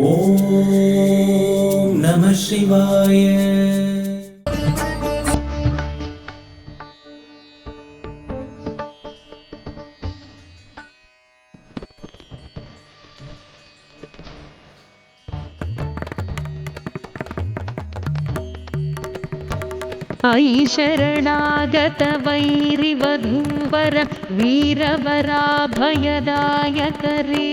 ಓಂ ನಮಃ ಶಿವಾಯ. ಐ ಶರಣಾಗತ ವೈರಿವಧೂವರ ವೀರವರಾಭಯದಾಯಕರೇ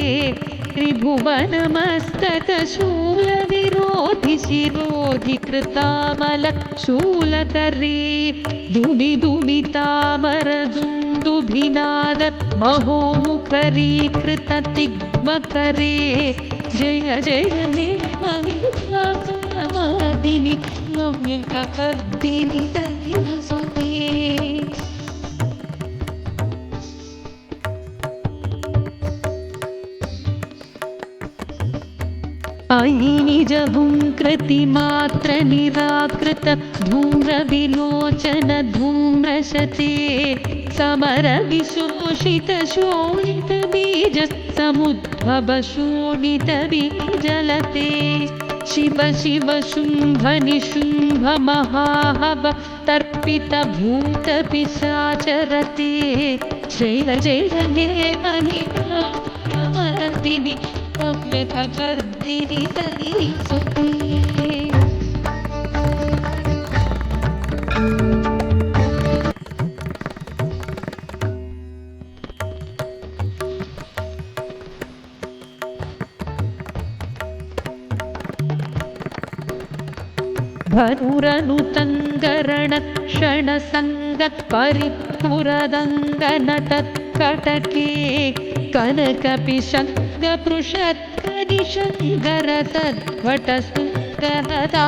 ತ್ರಿಭುವನ ಮಸ್ತಕ ಶೂಲ ವಿರೋಧಿ ಶಿರೋಧಿ ಕೃತಾಮಲ ಶೂಲಕರೇ ದುಮಿ ದುಮಿತಾಮರ ದುಂದುಭಿನಾದ ಮಹೋಮುಖರೀಕೃತ ತಿಗ್ಮಕರೇ ಜಯ ಜಯ ನೇ ಮಹಿಮಾದಿನಿ ನವ್ಯಕರ್ದಿನಿ ತರಿಸುತ್ತೇ. ಐ ನಿಜ ಭುಂಕೃತಿ ಮಾತ್ರ ನಿರಾಕೃತ ಧೂಮ್ರ ವಿಲೋಚನ ಧೂಮ್ರಶತೆ ಸಮರ ವಿಶೋಷಿತ ಶೋಣಿತ ಬೀಜ ಸಮುದ್ಭವ ಶೋಣಿತ ಬೀಜಲತೆ ಶಿವ ಶಿವ ಶುಂಭ ನಿಶುಂಭ ಮಹಾಹವ ತರ್ಪಿತ ಭೂತ ಪಿಶಾಚರತೆ ಜಯ ಜಯ ಹೇ ಮಹಿಮಾರ್ದಿನಿ ನವ್ಯಕರ್ದಿನಿ ತರಿಸುತ್ತೇ. ಧನುರನುತಂಗರಣ ಕ್ಷಣ ಸಂಗತ್ ಪರಿಪುರದಂಗ ನಟತ್ಕಟಕೆ ಕನಕ ಪಿಶಂಗ ಪೃಷತ್ಕ ನಿಶಂಗರ ತದ್ವಟ ಸುಂಗರದಾವಟುಕೆ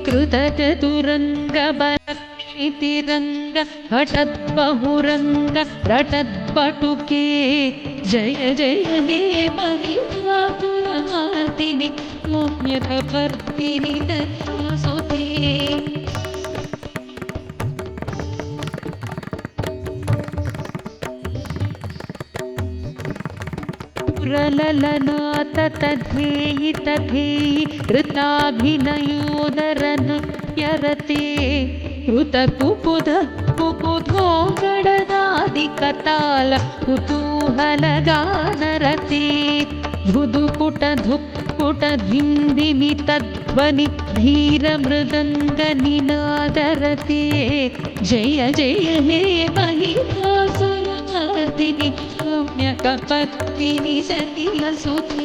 ಕೃತ ಚತುರಂಗ ಬಲಕ್ಷಿತಿರಂಗ ಹಠತ್ ಬಹುರಂಗ ರಟದ್ವಟುಕೆ ಜಯ ಜಯ ಹೇ ಮಹಿಮಾರ್ದಿನಿ ನವ್ಯಕರ್ದಿನಿ ತರಿಸುತ್ತೇ. ಪ್ರಲಲನಾಥ ತಧೇಯಿ ತಧೇಯಿ ಋತಾಭಿನಯೋದರನೃತ್ಯರತೆ ಋತ ಕುಪುಧ ಕುಪುಧೋಗಡದಾದಿ ಕತಾಲ ಕುತೂಹಲ ಗಾನರತೆ ಧುದುಪುಟ ಧುಪ್ಪುಟ ಧಿಂದಿಮಿ ತಧ್ವನಿ ಧೀರ ಮೃದಂಗ ನಿನಾದರತೆ ಜಯ ಜಯ ಹೇ ಮಹಿಮಾಸುರಮರ್ದಿನಿ ನವ್ಯಕರ್ದಿನಿ ತರಿಸುತ್ತೇ.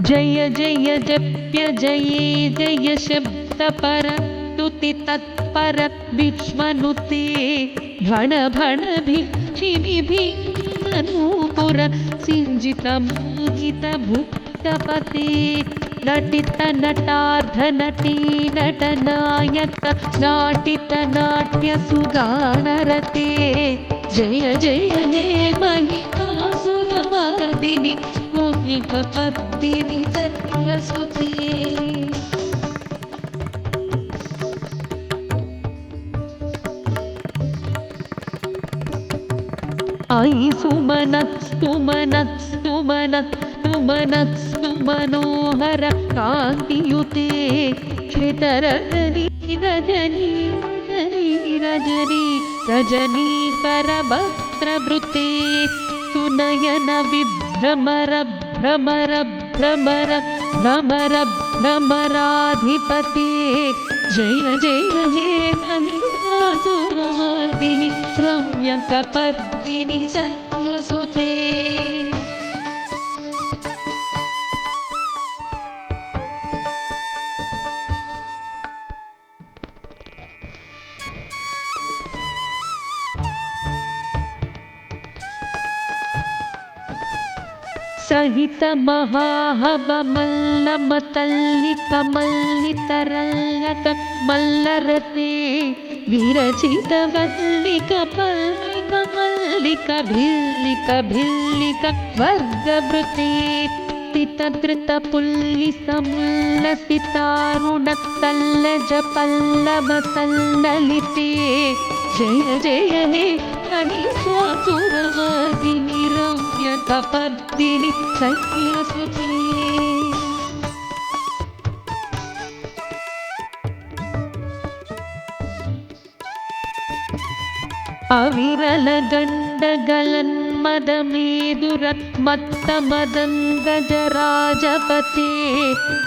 जय जय जप्य जये जय शब्द पर स्तुति तत्पर विश्वनुते भण भण भिक्षिभिनूपुर सिंजित मोहित भुक्तपते नटित नटार्ध नटी नटनायक नाटित नाट्य सुगानरते जय जय हे महिमासुरमर्दिनि नव्यकर्दिनि तरिಸುತ್ತೇ. ಐ ಸುಮನತ್ಸ್ತು ಮನತ್ಸ್ತು ಮನತ್ಸ್ತು ಮನತ್ಸ್ತು ಮನೋಹರ ಕಾಂತಿಯುತೆ ಶ್ರಿತರಜನಿ ರಜನಿ ರಜನಿ ರಜನಿ ಪರಭದ್ರಭೃತೆ ಸುನಯನ ವಿಭ್ರಮರ ಭ್ರಮರ ಭ್ರಮರ ಭ್ರಮರ ಭ್ರಮರಾಧಿಪತಿ ಜಯ ಜಯ ಹೇ ಮಹಿಮಾಸುರಮರ್ದಿನಿ ನವ್ಯಕರ್ದಿನಿ ತರಿಸುತ್ತೇ. सहित महाहवमल्लमतल्लिकमल्लितरल्लक मल्लरते विरचित वल्लिक पल्लिक मल्लिक भिल्लिक भिल्लिक वर्गवृते तितकृत पुल्लिसमुल्लसितारुणतल्लज पल्लवतल्ललिते जय जय हे अनिशासुरवादिनि रम्यकपर्दिनि शैलसुते अविरल गण्डगलन्मदमेदुरत्मत्तमदङ्गजराजपते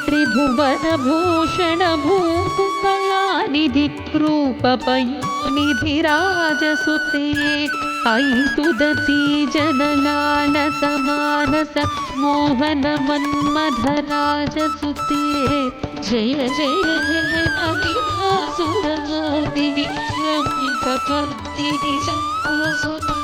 त्रिभुवनभूषण भूकुकलानिधि रूपपयोनिधिराजसुते अयि तुदती जनलालसमानस मोहन मन्मथराजसुते जय जय हे अविभासुरवादिनि रम्यकपर्दिनि शैलसुते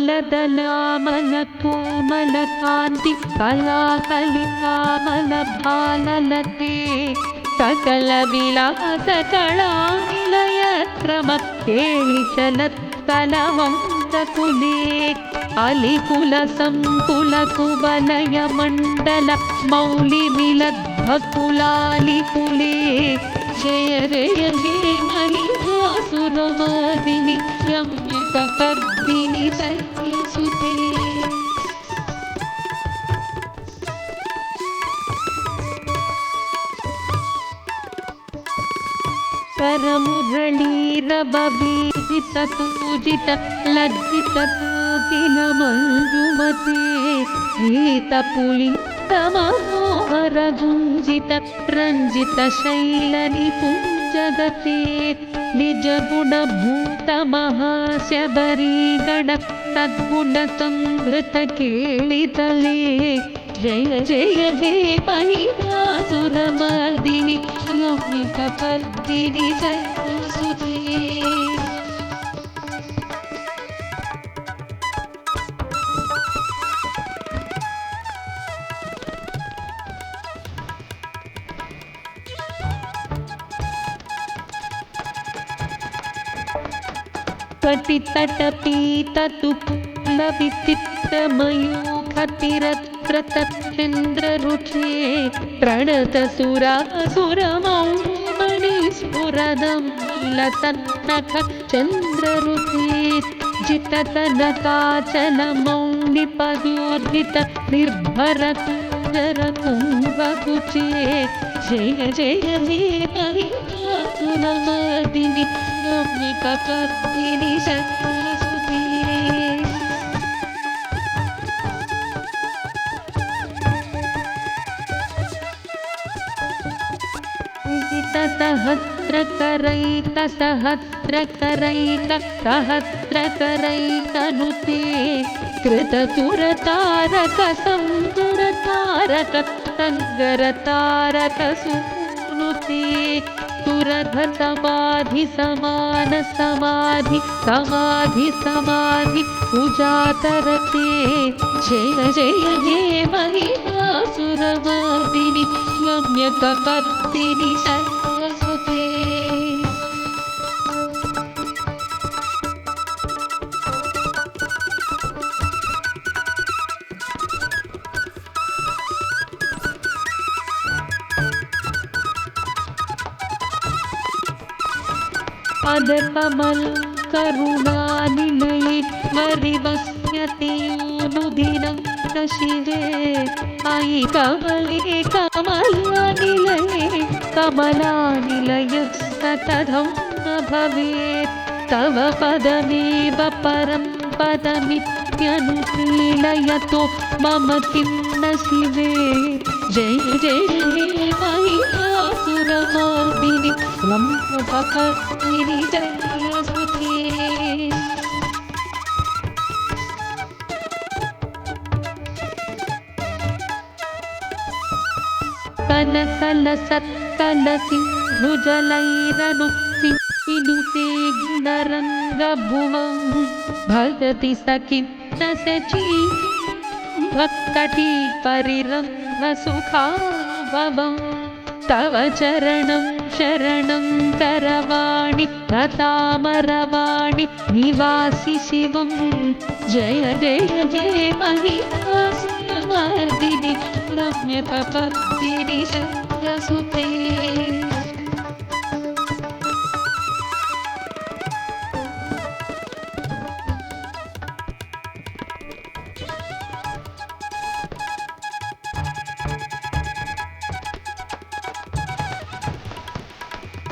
कमलदलामल कोमलकान्ति कलाकलिकामलभाललते सकलविलासकलानिलयक्रमकेलिचलत्कलवंशकुले अलिकुलसङ्कुलकुवलयमण्डल मौलिमिलद्भकुलालिकुले जय जय हे महिषासुरवादिनि रम्यकपर्दिनि शैलसुते करमुरळीरववीजिततूजित लज्जिततूकिलमञ्जुमते गीतपुलितमनोहरगुञ्जित रञ्जितशैलनिपुञ्जगते निजगुणभूतमहाशबरीगण तद्गुणसंहृतकेळितले जय जय हे महिषासुरमर्दिनि रम्यकपर्दिनि शैलसुते कटितटपीततुकुलविचित्रमयूखतिरत्रतच्छन्द्ररुचे प्रणतसुरासुरमौमणिस्फुरदं लतन्नख चन्द्ररुचे जिततनकाचलमौलिपदोर्जित निर्भरकुञ्जरकुम्भकुचे जय जय हे महिषासुरमर्दिनि रम्यकपर्दिनि शैलसुते सहस्रकरैकनुते कृतसुरतारकसंसुरतारक सङ्गरतारकसुनुते सुरधसमाधि समान समाधि समाधि समाधि सुजातरते जय जय हे महिषासुरमर्दिनि रम्यकपर्दिनि शैलसुते पदकमल करुणानिलये वरिवस्यते योनुदिनं न शिवे अयि कमले कमलानिलये कमलानिलयस्ततधं न भवेत् तव पदमेव परं पदमित्यनुशीलयतो मम किं न शिवे जय जय हे महिषासुरमर्दिनि रम्यकपर्दिनि शैलसुते सिंधुजलैरनुक्तिनुते गुणरङ्गभुवं भजति स किं न सची भक्तटी परिरङ्गसुखाभवं तव चरणं शरणं करवाणि रतामरवाणि निवासि शिवं जय जय जय महिमासुरमर्दिनि रम्यकपर्दिनि शक्रसुते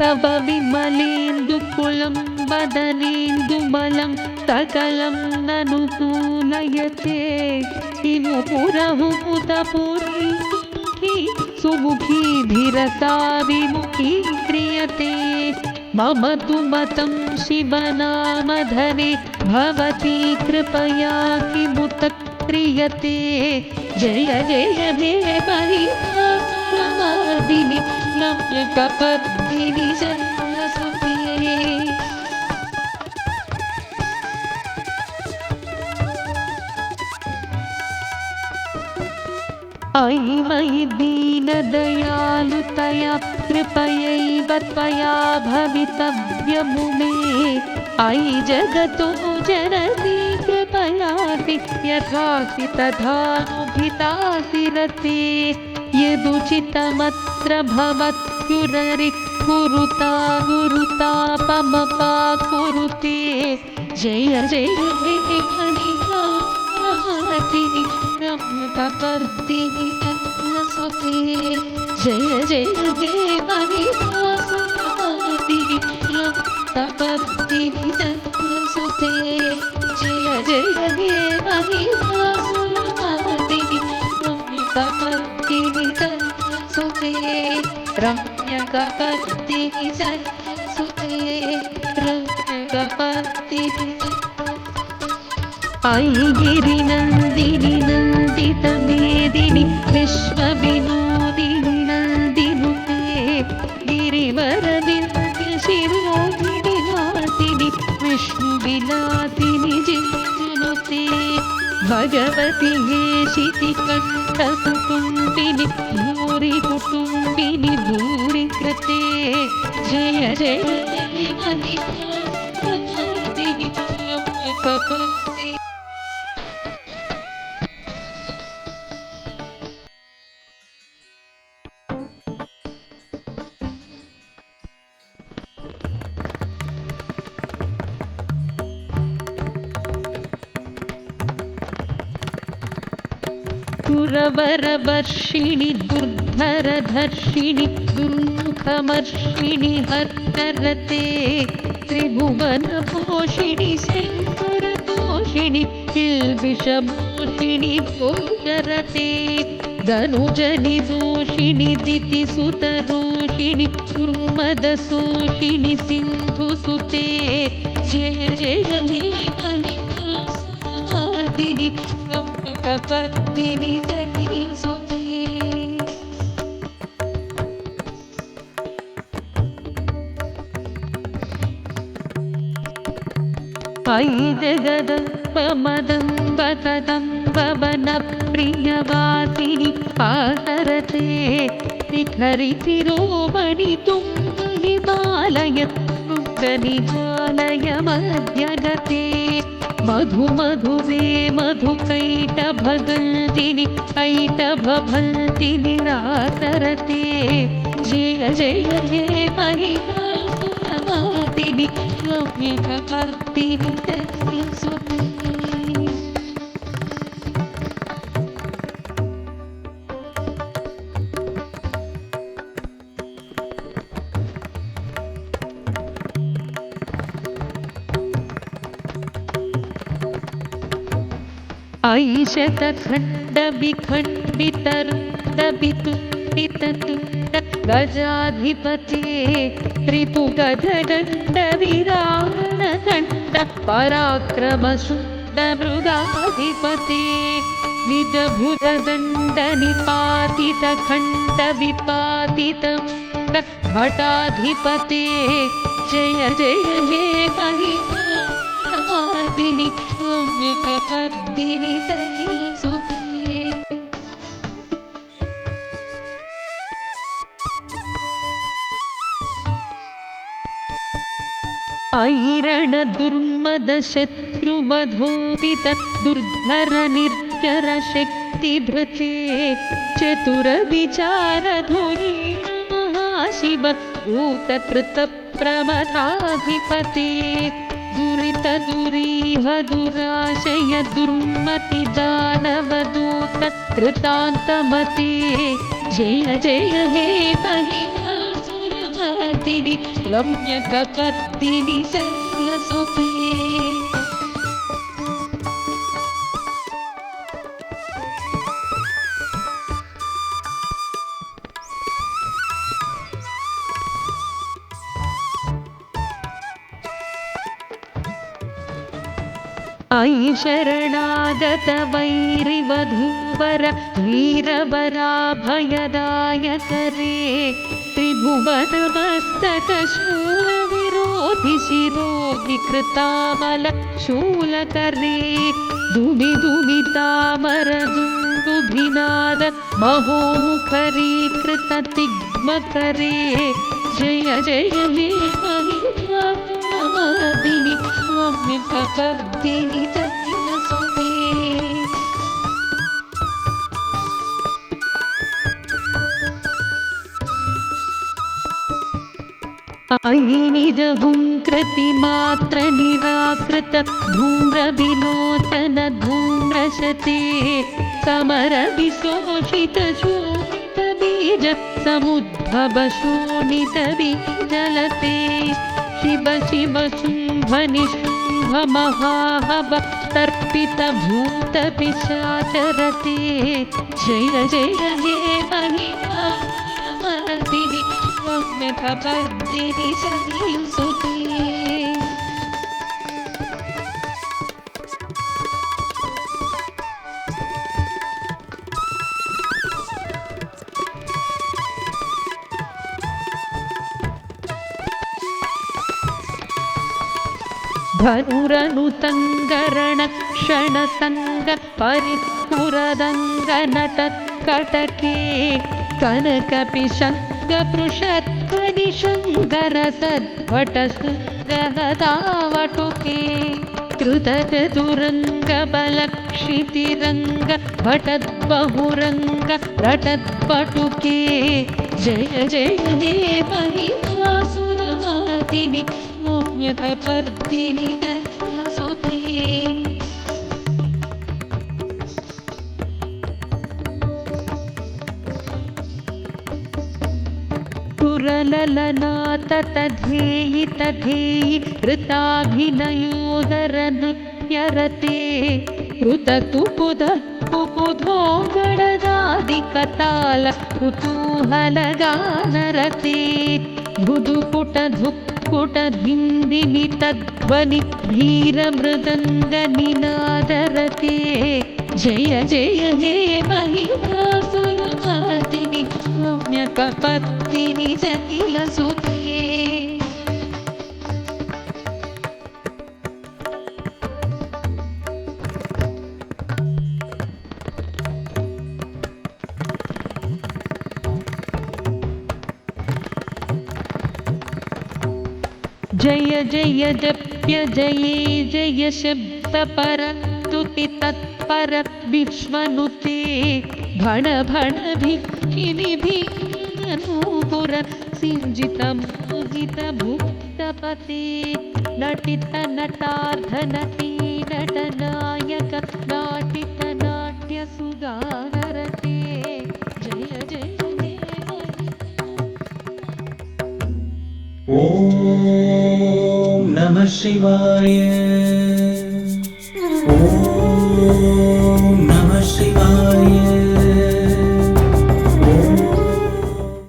तव विमलेन्दुकुलं वदनेन्दुमलं सकलं ननुकूलयते किमु पुरहुतपुरी सुमुखी धीरता विमुखी क्रियते मम तु मतं शिवनामधने भवती कृपया किमुत क्रियते जय जय जय महिमासुरमर्दिनि रम्यकपर्दिनि शक्रसुते अयि मयि दीनदयालुतया कृपयैव त्वया भवितव्यमुमे अयि जगतो जननी कृपयासि यथासि तथानुभितासि रते यदुचितमत्र भवत्युररि कुरुता गुरुतापमपा कुरुते जय जय महिमासुरमर्दिनि रम्यकपर्दिनि शक्रसुते जय जय जय महिमासुरमर्दिनि रम्यकपर्दिनि शक्रसुते जय जय जय महिमासुरमर्दिनि रम्यकपर्दिनि शक्रसुते रम्यकपर्दिनि शक्रसुते रम्यकपर्दिनि अयि गिरिनन्दिनि नन्दितमेदिनि विश्वविनोदिनि नन्दिनुते गिरिवरविन्द्यशिरोमणि वासिनि विष्णुविलासिनि जिनुते भगवति हेशितिकण्ठकुटुम्बिनि भूरि कुटुम्बिनि भूरि कृते जय जय महिमासुरमर्दिनि रम्यकपर्दिनि दुरवरवर्षिणि दुर्धरधर्षिणि दुर्मुखमर्षिणि हर्षरते त्रिभुवनपोषिणि शङ्करतोषिणि किल्बिषभूषिणि भोजरते धनुजनि दोषिणि दितिसुतरोषिणि दुर्मदशोषिणि सिन्धुसुते जय जय महिमासुरमर्दिनि रम्यकपर्दिनि शक्रसुते अयि जगदम्ब मदम्ब कदम्ब वनप्रियवासिनि पासरते शिखरिशिरोमणि तुङ्गहिमालय मुग्धनिजालय मध्यगते मधु मधुवे मधुकैटभगल्दिनि कैटभभल्दिनि रासरते जय जय हे महिमासुरमर्दिनि रम्यकपर्दिनि शक्रसुते ऐशतखण्डविखण्डितरुण्डवितुण्डिततुण्ड गजाधिपते त्रिपुगजदण्डविराणदण्ड पराक्रमशुण्डमृगाधिपते निजभुजदण्डनिपातितखण्डविपातितं भटाधिपते जय जय हे महिमादिनि सौम्यकपर्दिनि सहिसुते। ऐरण दुर्मद शत्रुमधोदित दुर्धर निर्जर शक्तिभृते चतुर विचार धुरीण महाशिव भूतकृत प्रमदाधिपते दुरित दुरीह दुराशय दुर्मति दानवदूत कृतान्तमते जय जय हे महिमासुरमर्दिनि रम्यकपर्दिनि सरस्वते। ऐ शरणागत वैरिवधूवर वीरवराभयदायकरे त्रिभुवनमस्तक शूलविरोधि शिरोधिकृतामल शूलकरे दुमि दुमितामर दुन्दुभिनाद महोमुखरीकृत तिग्मकरे जय जय हे महिमादिनि सौम्यकपर्दिनि सहिसुते। ऐ निजहुङ्कृतिमात्र निराकृत धूम्रविलोचन धूम्रशते समर विशोषित शोणित बीज समुद्भव शोणित बीजलते शिव शिव शुम्भ निशुम्भ महाहव तर्पित भूत पिशाचरते जय जय हे महिमादिनि सौम्यकपर्दिनि सहिसुते। धनुरनुतङ्गरण क्षणसङ्ग परिस्फुरदङ्गनटत्कटके कनकपिशङ्गपृषत्कनिशङ्कर सद्भटसुन्दरदावटुके कृतचतुरङ्गबलक्षितिरङ्ग भटद्बहुरङ्ग रटद्पटुके जय जय हे महिमासुरमर्दिनि सौम्यकपर्दिनि सहिसुते। सुरललनाततधेयि तधेयि कृताभिनयोदरनृत्यरते ऋतकुपुध कुपुधो गडदादिकताल कुतूहलगानरते धुधुपुट धुक्कुट धिन्दिनि तद्ध्वनि धीरमृदङ्गनिनादरते जय जय हे महिमासुरमर्दिनि सौम्यकपर्दिनि सहिसुते। जय जय जप्य जये जय शब्द परस्तुति तत्पर विश्वनुते भण भण भिक्षिणि भीमनूपुर सिंजित मोजित भुक्तपते नटित नटार्ध नटी नटनायक नाटित नाट्य सुगानरते जय जय ॐ नमः शिवाय ॐ नमः शिवाय।